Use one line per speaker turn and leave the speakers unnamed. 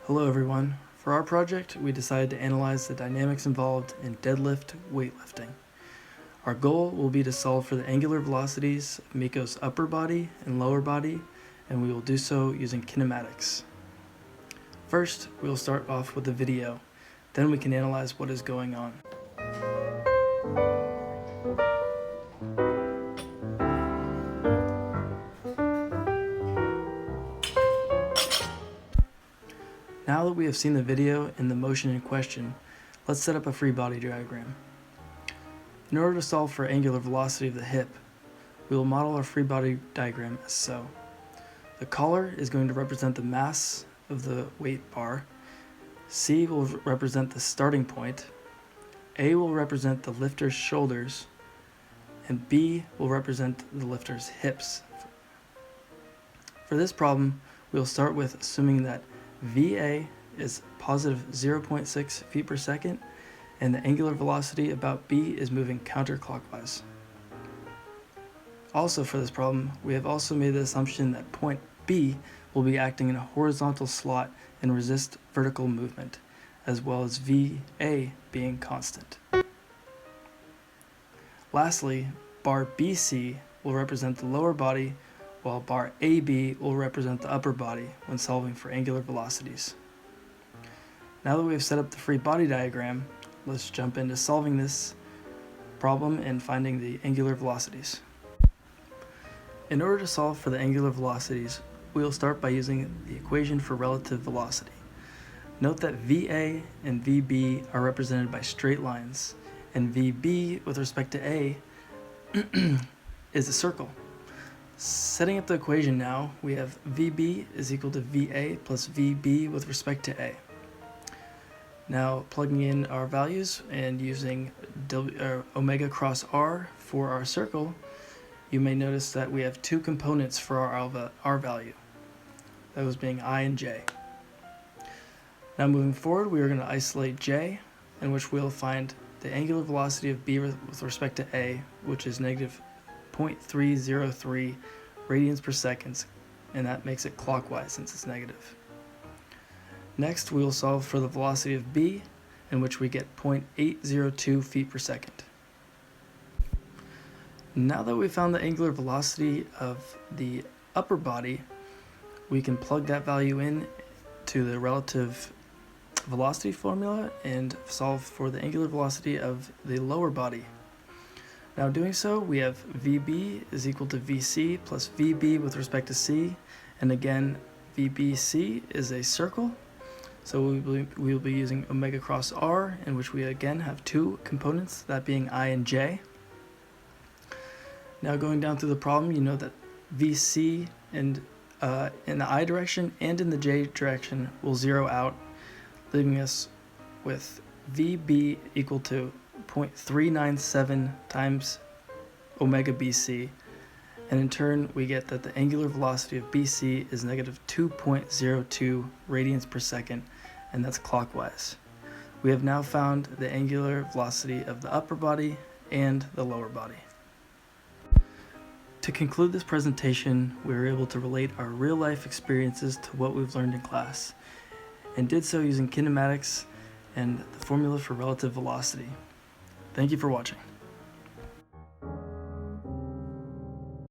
Hello everyone. For our project, we decided to analyze the dynamics involved in deadlift weightlifting. Our goal will be to solve for the angular velocities of Mikhael's upper body and lower body, and we will do so using kinematics. First, we will start off with the video, then we can analyze what is going on. Now that we have seen the video and the motion in question, let's set up a free body diagram. In order to solve for angular velocity of the hip, we will model our free body diagram as so. The collar is going to represent the mass of the weight bar, C will represent the starting point, A will represent the lifter's shoulders, and B will represent the lifter's hips. For this problem, we will start with assuming that VA is positive 0.6 feet per second and the angular velocity about B is moving counterclockwise. Also for this problem, we have also made the assumption that point B will be acting in a horizontal slot and resist vertical movement, as well as VA being constant. Lastly, bar BC will represent the lower body, while bar AB will represent the upper body when solving for angular velocities. Now that we have set up the free body diagram, let's jump into solving this problem and finding the angular velocities. In order to solve for the angular velocities, we will start by using the equation for relative velocity. Note that VA and VB are represented by straight lines, and VB with respect to A is a circle. Setting up the equation now, we have VB is equal to VA plus VB with respect to A. Now plugging in our values and using omega cross R for our circle, you may notice that we have two components for our R value, those being I and J. Now moving forward, we are going to isolate J, in which we'll find the angular velocity of B with respect to A, which is negative 0.303 radians per second, and that makes it clockwise since it's negative. Next, we will solve for the velocity of B, in which we get 0.802 feet per second. Now that we've found the angular velocity of the upper body, we can plug that value in to the relative velocity formula and solve for the angular velocity of the lower body. Now doing so, we have VB is equal to VC plus VB with respect to C, and again VBC is a circle, so we will be using omega cross R, in which we again have two components, that being I and J. Now going down through the problem, you know that VC and in the I direction and in the J direction will zero out, leaving us with VB equal to 0.397 times omega BC, and in turn we get that the angular velocity of BC is negative 2.02 radians per second, and that's clockwise. We have now found the angular velocity of the upper body and the lower body. To conclude this presentation, we were able to relate our real-life experiences to what we've learned in class, and did so using kinematics and the formula for relative velocity. Thank you for watching.